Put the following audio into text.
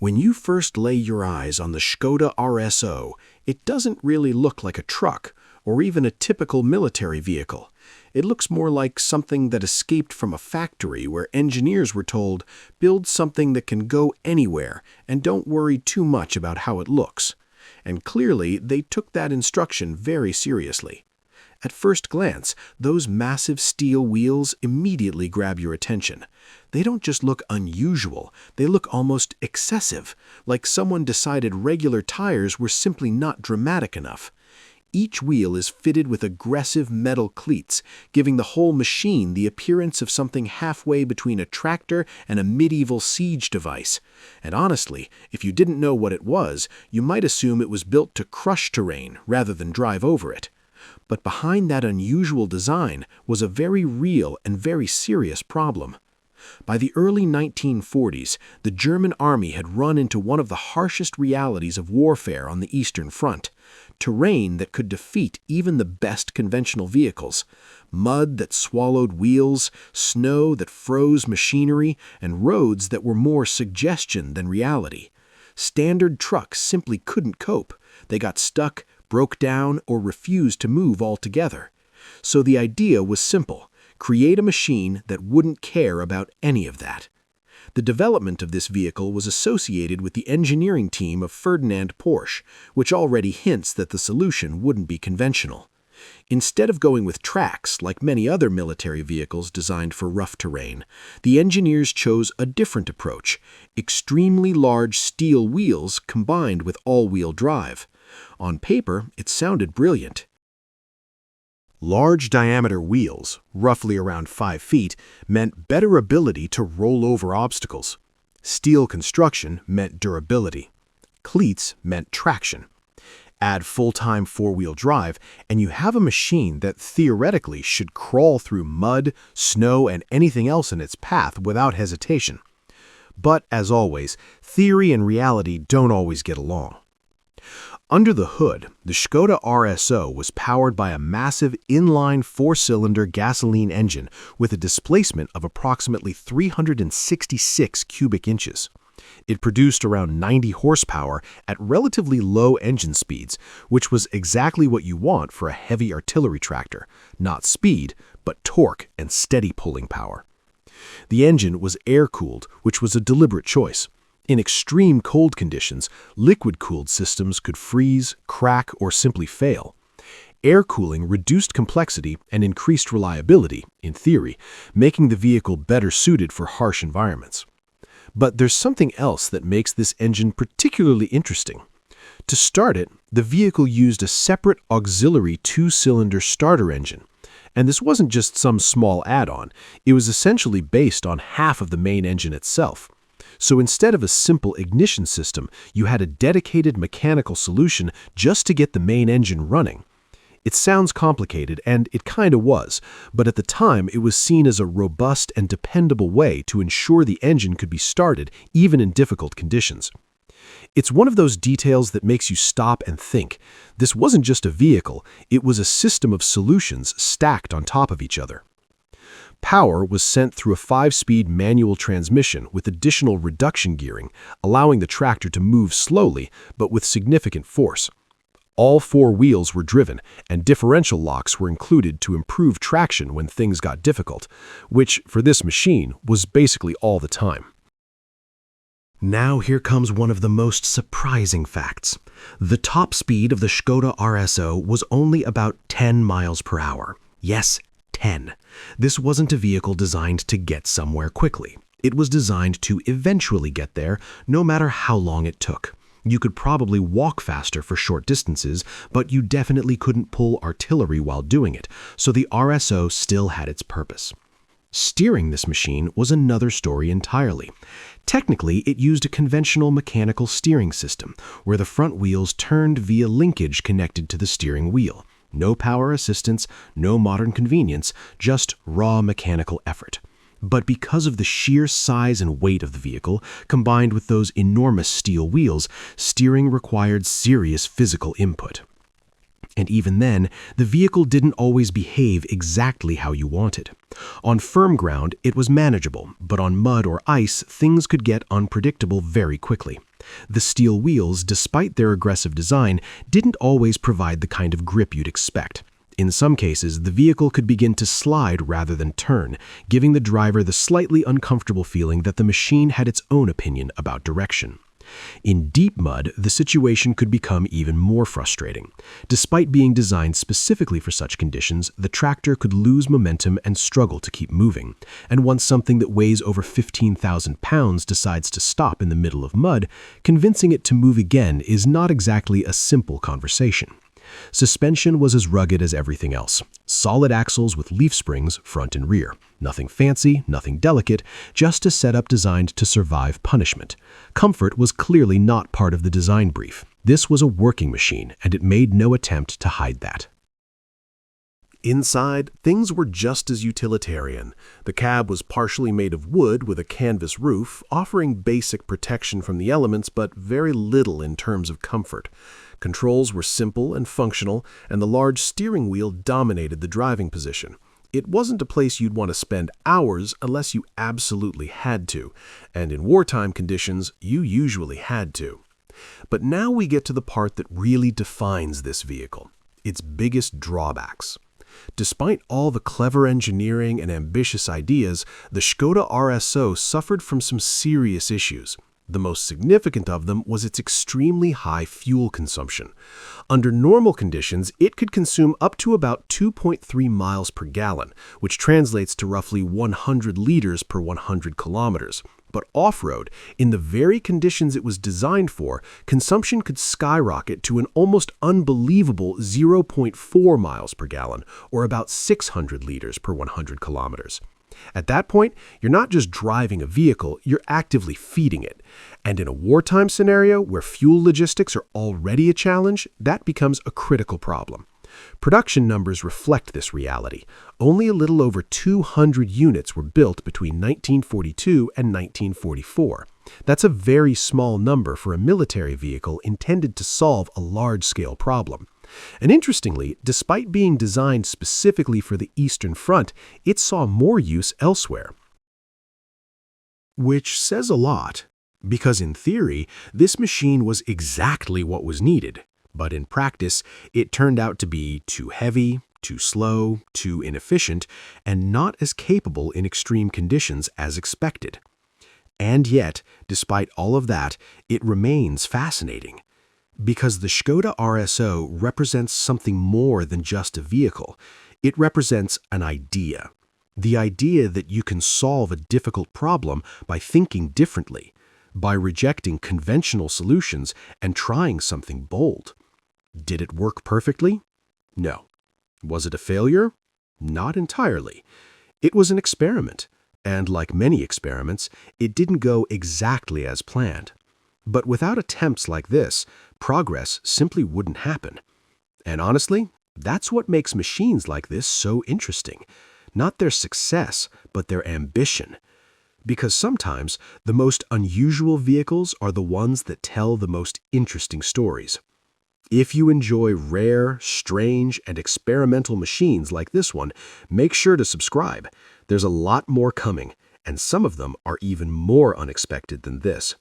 When you first lay your eyes on the Škoda RSO, it doesn't really look like a truck or even a typical military vehicle. It looks more like something that escaped from a factory where engineers were told, build something that can go anywhere and don't worry too much about how it looks. And clearly, they took that instruction very seriously. At first glance, those massive steel wheels immediately grab your attention. They don't just look unusual, they look almost excessive, like someone decided regular tires were simply not dramatic enough. Each wheel is fitted with aggressive metal cleats, giving the whole machine the appearance of something halfway between a tractor and a medieval siege device. And honestly, if you didn't know what it was, you might assume it was built to crush terrain rather than drive over it. But behind that unusual design was a very real and very serious problem. By the early 1940s, the German army had run into one of the harshest realities of warfare on the Eastern Front: terrain that could defeat even the best conventional vehicles, mud that swallowed wheels, snow that froze machinery, and roads that were more suggestion than reality. Standard trucks simply couldn't cope. They got stuck, broke down, or refused to move altogether. So the idea was simple: create a machine that wouldn't care about any of that. The development of this vehicle was associated with the engineering team of Ferdinand Porsche, which already hints that the solution wouldn't be conventional. Instead of going with tracks, like many other military vehicles designed for rough terrain, the engineers chose a different approach: extremely large steel wheels combined with all-wheel drive. On paper, it sounded brilliant. Large diameter wheels, roughly around 5 feet, meant better ability to roll over obstacles. Steel construction meant durability. Cleats meant traction. Add full-time four-wheel drive, and you have a machine that theoretically should crawl through mud, snow, and anything else in its path without hesitation. But, as always, theory and reality don't always get along. Under the hood, the Škoda RSO was powered by a massive inline four-cylinder gasoline engine with a displacement of approximately 366 cubic inches. It produced around 90 horsepower at relatively low engine speeds, which was exactly what you want for a heavy artillery tractor: not speed, but torque and steady pulling power. The engine was air-cooled, which was a deliberate choice. In extreme cold conditions, liquid-cooled systems could freeze, crack, or simply fail. Air cooling reduced complexity and increased reliability, in theory, making the vehicle better suited for harsh environments. But there's something else that makes this engine particularly interesting. To start it, the vehicle used a separate auxiliary two-cylinder starter engine. And this wasn't just some small add-on, it was essentially based on half of the main engine itself. So instead of a simple ignition system, you had a dedicated mechanical solution just to get the main engine running. It sounds complicated, and it kinda was, but at the time it was seen as a robust and dependable way to ensure the engine could be started even in difficult conditions. It's one of those details that makes you stop and think. This wasn't just a vehicle, it was a system of solutions stacked on top of each other. Power was sent through a 5-speed manual transmission with additional reduction gearing, allowing the tractor to move slowly but with significant force. All 4 wheels were driven, and differential locks were included to improve traction when things got difficult, which, for this machine, was basically all the time. Now here comes one of the most surprising facts. The top speed of the Škoda RSO was only about 10 miles per hour. Yes, 10. This wasn't a vehicle designed to get somewhere quickly. It was designed to eventually get there, no matter how long it took. You could probably walk faster for short distances, but you definitely couldn't pull artillery while doing it, so the RSO still had its purpose. Steering this machine was another story entirely. Technically, it used a conventional mechanical steering system, where the front wheels turned via linkage connected to the steering wheel. No power assistance, no modern convenience, just raw mechanical effort. But because of the sheer size and weight of the vehicle, combined with those enormous steel wheels, steering required serious physical input. And even then, the vehicle didn't always behave exactly how you wanted. On firm ground, it was manageable, but on mud or ice, things could get unpredictable very quickly. The steel wheels, despite their aggressive design, didn't always provide the kind of grip you'd expect. In some cases, the vehicle could begin to slide rather than turn, giving the driver the slightly uncomfortable feeling that the machine had its own opinion about direction. In deep mud, the situation could become even more frustrating. Despite being designed specifically for such conditions, the tractor could lose momentum and struggle to keep moving. And once something that weighs over 15,000 pounds decides to stop in the middle of mud, convincing it to move again is not exactly a simple conversation. Suspension was as rugged as everything else. Solid axles with leaf springs, front and rear. Nothing fancy, nothing delicate, just a setup designed to survive punishment. Comfort was clearly not part of the design brief. This was a working machine, and it made no attempt to hide that. Inside, things were just as utilitarian. The cab was partially made of wood with a canvas roof, offering basic protection from the elements but very little in terms of comfort. Controls were simple and functional, and the large steering wheel dominated the driving position. It wasn't a place you'd want to spend hours unless you absolutely had to, and in wartime conditions, you usually had to. But now we get to the part that really defines this vehicle, its biggest drawbacks. Despite all the clever engineering and ambitious ideas, the Škoda RSO suffered from some serious issues. The most significant of them was its extremely high fuel consumption. Under normal conditions, it could consume up to about 2.3 miles per gallon, which translates to roughly 100 liters per 100 kilometers. But off-road, in the very conditions it was designed for, consumption could skyrocket to an almost unbelievable 0.4 miles per gallon, or about 600 liters per 100 kilometers. At that point, you're not just driving a vehicle, you're actively feeding it. And in a wartime scenario where fuel logistics are already a challenge, that becomes a critical problem. Production numbers reflect this reality. Only a little over 200 units were built between 1942 and 1944. That's a very small number for a military vehicle intended to solve a large-scale problem. And interestingly, despite being designed specifically for the Eastern Front, it saw more use elsewhere. Which says a lot, because in theory, this machine was exactly what was needed. But in practice, it turned out to be too heavy, too slow, too inefficient, and not as capable in extreme conditions as expected. And yet, despite all of that, it remains fascinating. Because the Škoda RSO represents something more than just a vehicle. It represents an idea. The idea that you can solve a difficult problem by thinking differently, by rejecting conventional solutions and trying something bold. Did it work perfectly? No. Was it a failure? Not entirely. It was an experiment, and like many experiments, it didn't go exactly as planned. But without attempts like this, progress simply wouldn't happen. And honestly, that's what makes machines like this so interesting. Not their success, but their ambition. Because sometimes, the most unusual vehicles are the ones that tell the most interesting stories. If you enjoy rare, strange, and experimental machines like this one, make sure to subscribe. There's a lot more coming, and some of them are even more unexpected than this.